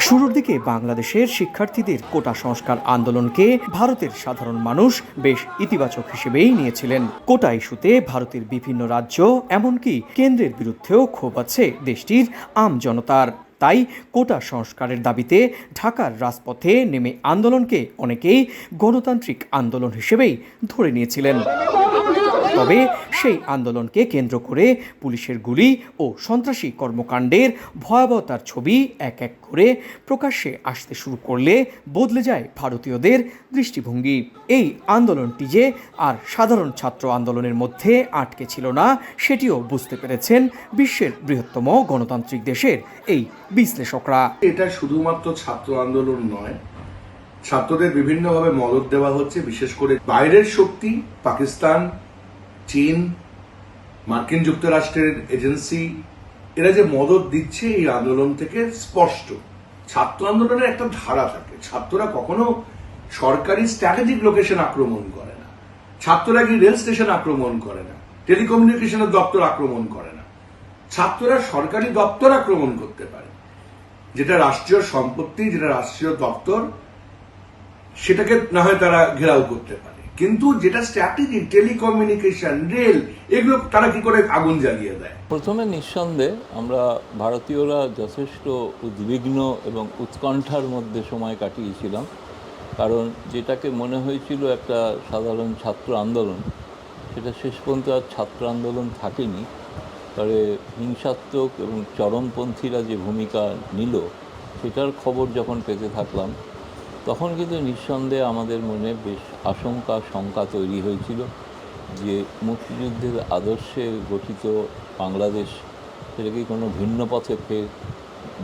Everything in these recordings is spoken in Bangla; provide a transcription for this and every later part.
শুরুর দিকে বাংলাদেশের শিক্ষার্থীদের কোটা সংস্কার আন্দোলনকে ভারতের সাধারণ মানুষ বেশ ইতিবাচক হিসেবেই নিয়েছিলেন। কোটা ইস্যুতে ভারতের বিভিন্ন রাজ্য এমনকি কেন্দ্রের বিরুদ্ধেও ক্ষোভ আছে দেশটির আম জনতার। তাই কোটা সংস্কারের দাবিতে ঢাকার রাজপথে নেমে আন্দোলনকে অনেকেই গণতান্ত্রিক আন্দোলন হিসেবেই ধরে নিয়েছিলেন। তবে সেই আন্দোলনকে কেন্দ্র করে পুলিশের গুলি ও সন্ত্রাসী কর্মকাণ্ডের ভয়াবহতার ছবি এক এক করে প্রকাশ্যে আসতে শুরু করলে বদলে যায় ভারতীয়দের দৃষ্টিভঙ্গি। এই আন্দোলনটি যে আর সাধারণ ছাত্র আন্দোলনের মধ্যে আটকে ছিল না, সেটিও বুঝতে পেরেছেন বিশ্বের বৃহত্তম গণতান্ত্রিক দেশের এই বিশ্লেষকরা। এটা শুধুমাত্র ছাত্র আন্দোলন নয়, ছাত্রদের বিভিন্নভাবে মদদ দেওয়া হচ্ছে, বিশেষ করে বাইরের শক্তি পাকিস্তান, চীন, মার্কিন যুক্তরাষ্ট্রের এজেন্সি, এরা যে মদত দিচ্ছে এই আন্দোলন থেকে স্পষ্ট। ছাত্র আন্দোলনের একটা ধারা থাকে, ছাত্ররা কখনো সরকারি স্ট্র্যাটেজিক লোকেশন আক্রমণ করে না, ছাত্ররা কি রেল স্টেশন আক্রমণ করে না, টেলিকমিউনিকেশনের দপ্তর আক্রমণ করে না, ছাত্ররা সরকারি দপ্তর আক্রমণ করতে পারে, যেটা রাষ্ট্রীয় সম্পত্তি, যেটা রাষ্ট্রীয় দপ্তর, সেটাকে না হয় তারা ঘেরাও করতে পারে, কিন্তু যেটা স্ট্র্যাটেজি, টেলিকমিউনিকেশন, রেল, এগুলো তারা কি করে আগুন জ্বালিয়ে দেয়। প্রথমে নিঃসন্দেহে আমরা ভারতীয়রা যথেষ্ট উদ্বিগ্ন এবং উৎকণ্ঠার মধ্যে সময় কাটিয়েছিলাম, কারণ যেটাকে মনে হয়েছিল একটা সাধারণ ছাত্র আন্দোলন, সেটা শেষ পর্যন্ত আর ছাত্র আন্দোলন থাকেনি। তবে হিংসাত্মক এবং চরমপন্থীরা যে ভূমিকা নিল, সেটার খবর যখন পেতে থাকলাম, তখন কিন্তু নিঃসন্দেহে আমাদের মনে বেশ আশঙ্কা শঙ্কা তৈরি হয়েছিল যে মুক্তিযুদ্ধের আদর্শে গঠিত বাংলাদেশ সেটা কি কোনো ভিন্ন পথে ফের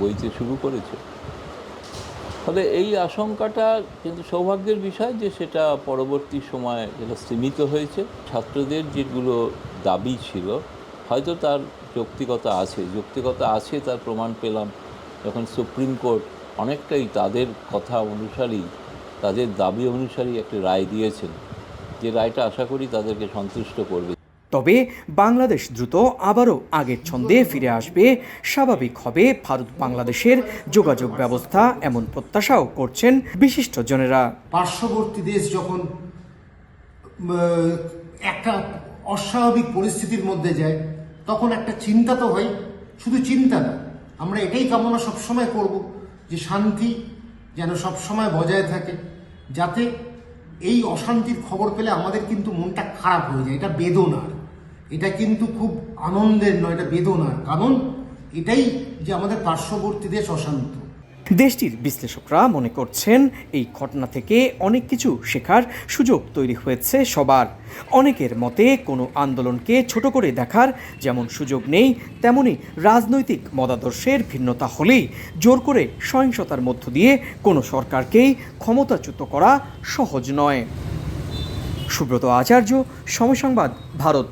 বইতে শুরু করেছে। ফলে এই আশঙ্কাটা কিন্তু সৌভাগ্যের বিষয় যে সেটা পরবর্তী সময় যেটা সীমিত হয়েছে। ছাত্রদের যেগুলো দাবি ছিল হয়তো তার যৌক্তিকতা আছে তার প্রমাণ পেলাম যখন সুপ্রিম কোর্ট অনেকটাই তাদের কথা অনুসারেই, তাদের দাবি অনুসারেই একটা রায় দিয়েছেন, যে রায়টা আশা করি তাদেরকে সন্তুষ্ট করবে। তবে বাংলাদেশ দ্রুত আবারও আগের ছন্দে ফিরে আসবে, স্বাভাবিক হবে ভারত বাংলাদেশের যোগাযোগ ব্যবস্থা, এমন প্রত্যাশাও করছেন বিশিষ্টজনেরা। পার্শ্ববর্তী দেশ যখন একটা অস্বাভাবিক পরিস্থিতির মধ্যে যায়, তখন একটা চিন্তা তো হয়, শুধু চিন্তা না, আমরা এটাই কামনা সবসময় করব যে শান্তি যেন সবসময় বজায় থাকে, যাতে এই অশান্তির খবর পেলে আমাদের কিন্তু মনটা খারাপ হয়ে যায়। এটা বেদনার, এটা কিন্তু খুব আনন্দের নয়, এটা বেদনার। কারণ এটাই যে আমাদের পার্শ্ববর্তী দেশ অশান্ত। দেশটির বিশ্লেষকরা মনে করছেন এই ঘটনা থেকে অনেক কিছু শেখার সুযোগ তৈরি হয়েছে সবার। অনেকের মতে কোনো আন্দোলনকে ছোট করে দেখার যেমন সুযোগ নেই, তেমনি রাজনৈতিক মতাদর্শের ভিন্নতা হলেই জোর করে সহিংসতার মধ্য দিয়ে কোনো সরকারকেই ক্ষমতাচ্যুত করা সহজ নয়। সুব্রত আচার্য, সময় সংবাদ, ভারত।